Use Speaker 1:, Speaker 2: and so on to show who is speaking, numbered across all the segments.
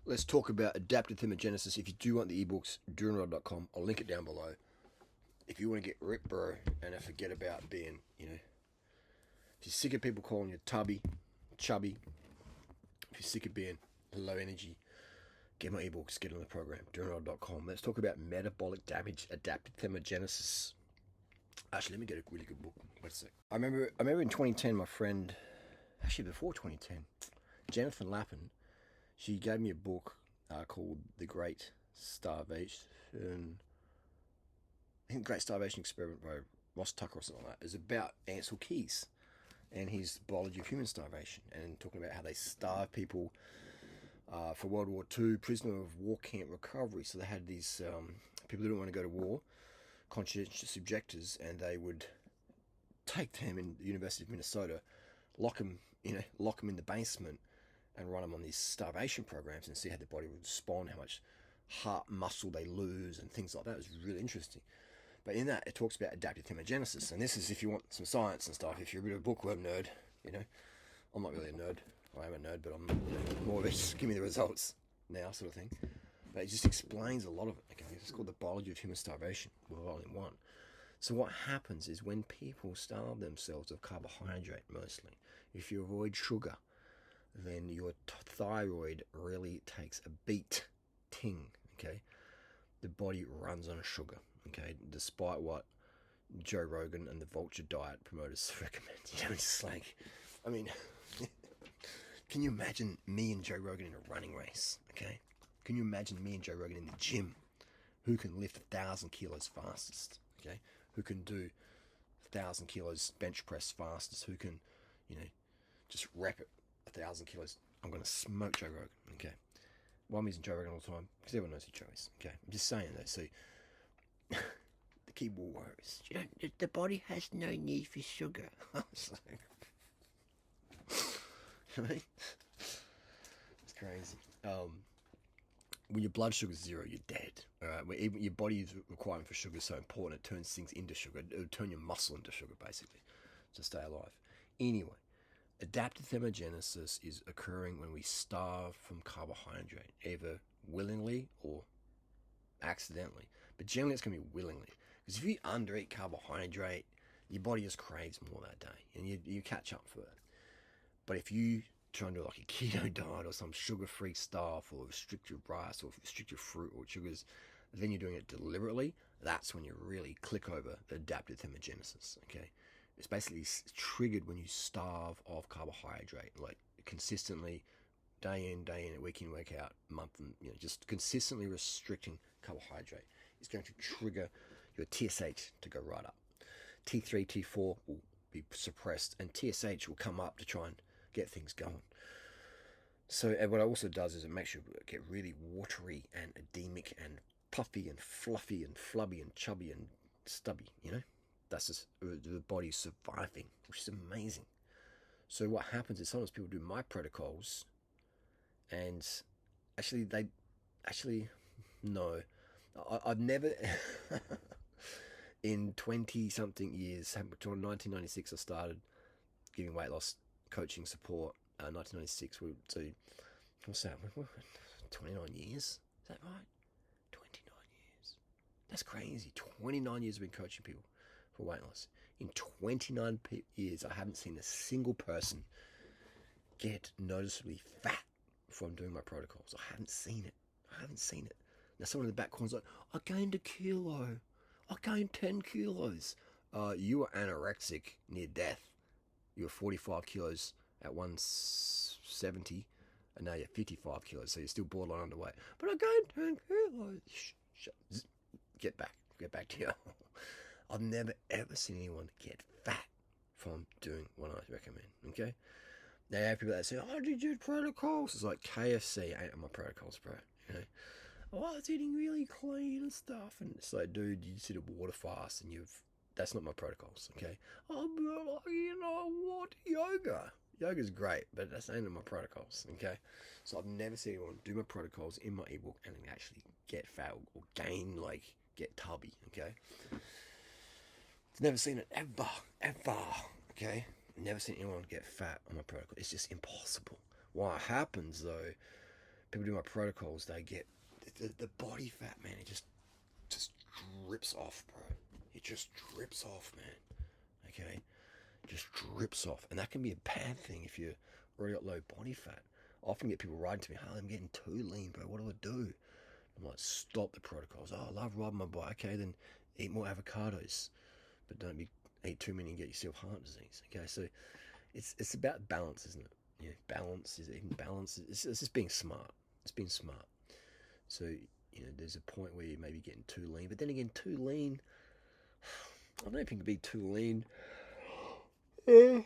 Speaker 1: Let's talk about adaptive thermogenesis. If you do want the ebooks, durianrider.com. I'll link it down below. If you want to get ripped, bro, and forget about being, if you're sick of people calling you tubby, chubby, if you're sick of being low energy, get my ebooks, get on the program, durianrider.com. Let's talk about metabolic damage, adaptive thermogenesis. Actually, let me get a really good book. Wait a sec. I remember in 2010, my friend, actually before 2010, Jennifer Lappin, she gave me a book called The Great Starvation. I think Great Starvation Experiment by Ross Tucker or something like that. It's about Ancel and his biology of human starvation, and talking about how they starve people for World War II, prisoner of war camp recovery. So they had these people who didn't want to go to war, conscientious objectors, and they would take them in the University of Minnesota, lock them in the basement, and run them on these starvation programs and see how their body would respond, how much heart muscle they lose, and things like that. It was really interesting. But in that, it talks about adaptive thermogenesis, and this is if you want some science and stuff. If you're a bit of a bookworm nerd, I'm not really a nerd. I am a nerd, but I'm more of a just give me the results now sort of thing. But it just explains a lot of it. Okay, it's called The Biology of Human Starvation, Volume 1. So what happens is when people starve themselves of carbohydrate mostly, if you avoid sugar, then your thyroid really takes a beating, okay? The body runs on sugar, okay? Despite what Joe Rogan and the Vulture Diet promoters recommend. It's like, can you imagine me and Joe Rogan in a running race, okay? Can you imagine me and Joe Rogan in the gym? Who can lift 1,000 kilos fastest, okay? Who can do 1,000 kilos bench press fastest? Who can, just rep it 1,000 kilos? I'm going to smoke Joe Rogan, okay? Why I'm using Joe Rogan all the time? Because everyone knows who Joe is, okay? I'm just saying that. So, the keyboard warriors, the body has no need for sugar. It's crazy. When your blood sugar is 0, you're dead. All right. When even your body's requirement for sugar is so important, it turns things into sugar. It'll turn your muscle into sugar, basically, to stay alive. Anyway, adaptive thermogenesis is occurring when we starve from carbohydrate, either willingly or accidentally. But generally, it's going to be willingly. Because if you undereat carbohydrate, your body just craves more that day, and you catch up for it. But if you try and do like a keto diet or some sugar-free stuff, or restrict your rice, or restrict your fruit or sugars, then you're doing it deliberately, that's when you really click over the adaptive thermogenesis, okay? It's basically triggered when you starve of carbohydrate, like consistently, day in, week in, week out, month, and just consistently restricting carbohydrate is going to trigger your TSH to go right up. T3, T4 will be suppressed, and TSH will come up to try and get things going. So what it also does is it makes you get really watery and edemic and puffy and fluffy and flubby and chubby and stubby, That's just the body surviving, which is amazing. So what happens is sometimes people do my protocols, and no, I've never in 20-something years, 1996 I started giving weight loss coaching support. 1996, so what's that? 29 years? Is that right? 29 years. That's crazy. 29 years I've been coaching people for weight loss. In 29 years, I haven't seen a single person get noticeably fat from doing my protocols. I haven't seen it. Now someone in the back corner's like, I gained a kilo. I gained 10 kilos. You were anorexic near death. You were 45 kilos at 170, and now you're 55 kilos, so you're still borderline underweight. But I gained 10 kilos. Get back to you. I've never ever seen anyone get fat from doing what I recommend, okay? Now you have people that say, oh, did you do protocols? It's like KFC ain't on my protocols, bro, Oh, I was eating really clean and stuff, and it's like, dude, you just did a water fast, and that's not my protocols, okay? Oh, but what? Yoga. Yoga's great, but that's ain't in my protocols, okay? So I've never seen anyone do my protocols in my ebook and actually get fat or gain, get tubby, okay? I've never seen it ever, okay? Never seen anyone get fat on my protocol. It's just impossible. What happens, though, people do my protocols, they get the body fat, man. It just drips off, bro. It just drips off, man. Okay, just drips off, and that can be a bad thing if you're already got low body fat. I often get people writing to me, "Hey, I'm getting too lean, bro. What do I do?" I'm like, stop the protocols. Oh, I love riding my bike. Okay, then eat more avocados, but don't eat too many and get yourself heart disease. Okay, so it's about balance, isn't it? Yeah, balance is even balance. It's just being smart. It's being smart. So there's a point where you may be getting too lean, but then again, too lean. I don't know if you can be too lean. You're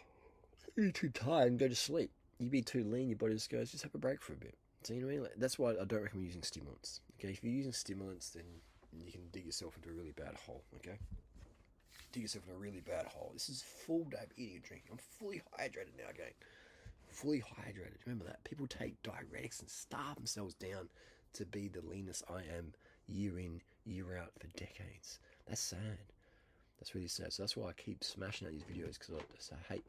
Speaker 1: too tired and go to sleep. You be too lean, your body just goes, just have a break for a bit. So you know what I mean? Like, that's why I don't recommend using stimulants. Okay, if you're using stimulants, then you can dig yourself into a really bad hole. Okay, dig yourself into a really bad hole. This is full day of eating and drinking. I'm fully hydrated now, again. Fully hydrated. Remember that. People take diuretics and starve themselves down to be the leanest I am year in, year out for decades. That's sad. That's really sad. So that's why I keep smashing out these videos, because I hate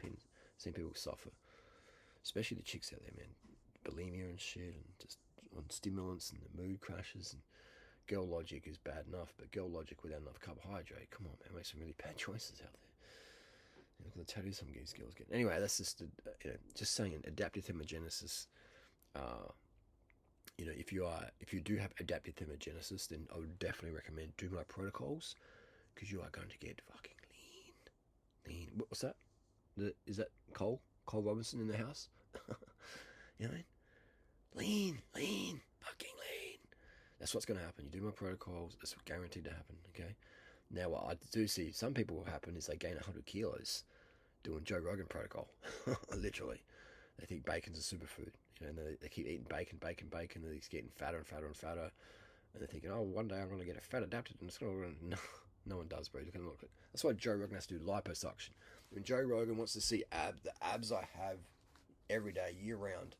Speaker 1: seeing people suffer. Especially the chicks out there, man. Bulimia and shit, and just on stimulants and the mood crashes. And girl logic is bad enough, but girl logic without enough carbohydrate, come on, man, make some really bad choices out there. Look at the tattoos some of these girls get. Anyway, that's just just saying, adaptive thermogenesis. If you do have adaptive thermogenesis, then I would definitely recommend do my protocols, because you are going to get fucking lean. What's that? Is that Cole Robinson in the house? You know what I mean? Lean, fucking lean. That's what's going to happen. You do my protocols, it's guaranteed to happen. Okay. Now, what I do see some people will happen is they gain 100 kilos doing Joe Rogan protocol. Literally, they think bacon's a superfood. And they keep eating bacon, and they're getting fatter and fatter and fatter. And they're thinking, oh, one day I'm going to get a fat adapted, and it's going to. No one does, bro. That's why Joe Rogan has to do liposuction. When Joe Rogan wants to see the abs I have every day, year round,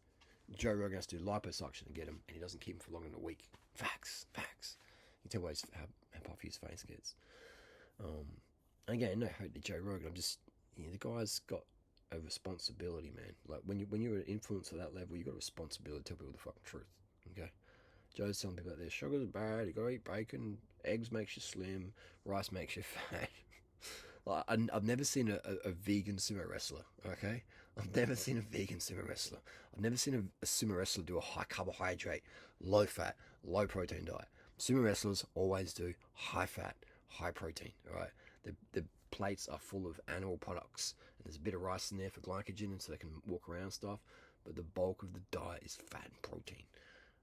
Speaker 1: Joe Rogan has to do liposuction to get him, and he doesn't keep him for longer than a week. Facts. You can tell how puffy his face gets. Again, no hate to Joe Rogan. I'm just, the guy's got a responsibility, man. Like when you're an influencer at that level, you got a responsibility to tell people the fucking truth. Okay. Joe's telling people out there, sugar's bad, you gotta eat bacon, eggs makes you slim, rice makes you fat. Like, I've never seen a vegan sumo wrestler, okay? I've never seen a vegan sumo wrestler. I've never seen a sumo wrestler do a high carbohydrate, low fat, low protein diet. Sumo wrestlers always do high fat, high protein, all right? The plates are full of animal products, and there's a bit of rice in there for glycogen, and so they can walk around and stuff, but the bulk of the diet is fat and protein.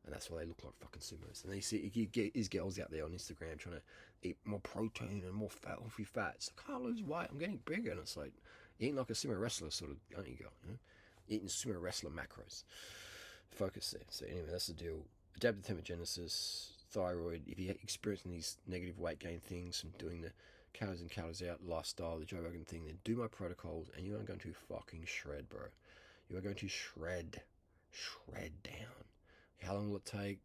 Speaker 1: And that's why they look like fucking sumos. And then you get these girls out there on Instagram trying to eat more protein and more healthy fats. Like, I can't lose weight, I'm getting bigger. And it's like, eating like a sumo wrestler sort of, aren't you, girl? Eating sumo wrestler macros. Focus there. So anyway, that's the deal. Adaptive thermogenesis, thyroid. If you're experiencing these negative weight gain things and doing the calories in, calories out lifestyle, the Joe Rogan thing, then do my protocols, and you are going to fucking shred, bro. You are going to shred down. How long will it take?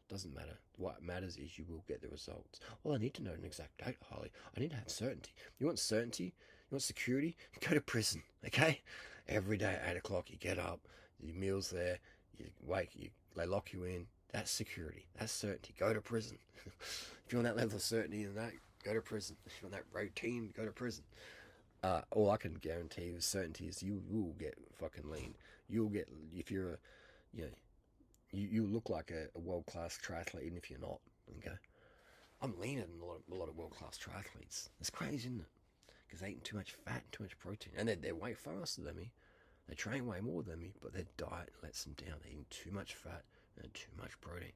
Speaker 1: Doesn't matter. What matters is you will get the results. Well, I need to know an exact date, Harley. I need to have certainty. You want certainty? You want security? Go to prison, okay? Every day at 8 o'clock, you get up, your meal's there, you wake, they lock you in. That's security. That's certainty. Go to prison. If you want that level of certainty and that, go to prison. If you want that routine, go to prison. All I can guarantee with certainty is you will get fucking lean. You'll get, if you're a, you look like a world-class triathlete, even if you're not, okay? I'm leaner than a lot of world-class triathletes. It's crazy, isn't it? Because they're eating too much fat and too much protein. And they're way faster than me. They train way more than me, but their diet lets them down. They're eating too much fat and too much protein.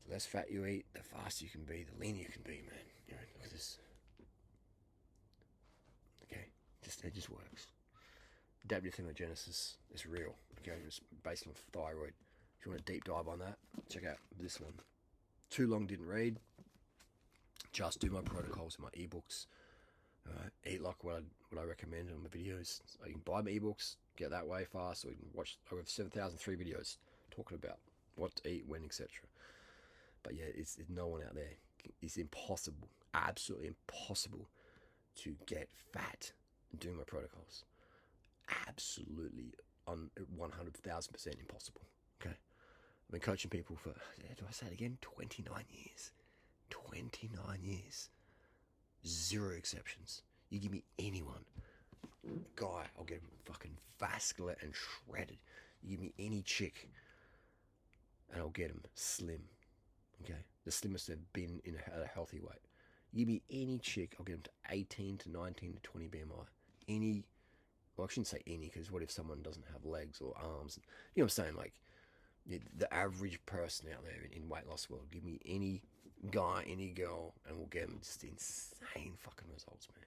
Speaker 1: The less fat you eat, the faster you can be, the leaner you can be, man. Look at this. Okay? It just works. Adaptive thermogenesis is real. Okay, it's based on thyroid. If you want a deep dive on that, check out this one. Too long didn't read. Just do my protocols and my ebooks. Eat like what I recommend on my videos. So you can buy my ebooks, get that way fast, or you can watch over 7,003 videos talking about what to eat, when, etc. But yeah, it's no one out there. It's impossible, absolutely impossible, to get fat doing my protocols. Absolutely 100,000% impossible. Okay, I've been coaching people for, do I say it again? 29 years. 29 years. 0 exceptions. You give me anyone, guy, I'll get him fucking vascular and shredded. You give me any chick, and I'll get him slim. Okay? The slimmest they've been at a healthy weight. You give me any chick, I'll get them to 18 to 19 to 20 BMI. Any, well, I shouldn't say any, because what if someone doesn't have legs or arms? You know what I'm saying? Like, the average person out there in weight loss world, give me any guy, any girl, and we'll get them just insane fucking results, man.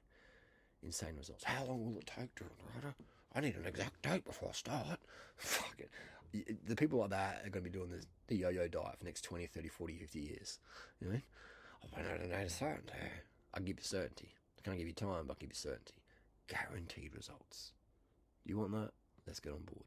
Speaker 1: Insane results. How long will it take, durianrider? I need an exact date before I start. Fuck it. The people like that are going to be doing the yo-yo diet for the next 20, 30, 40, 50 years. You know? I don't know certainty. I'll give you certainty. I can't give you time, but I'll give you certainty. Guaranteed results. You want that? Let's get on board.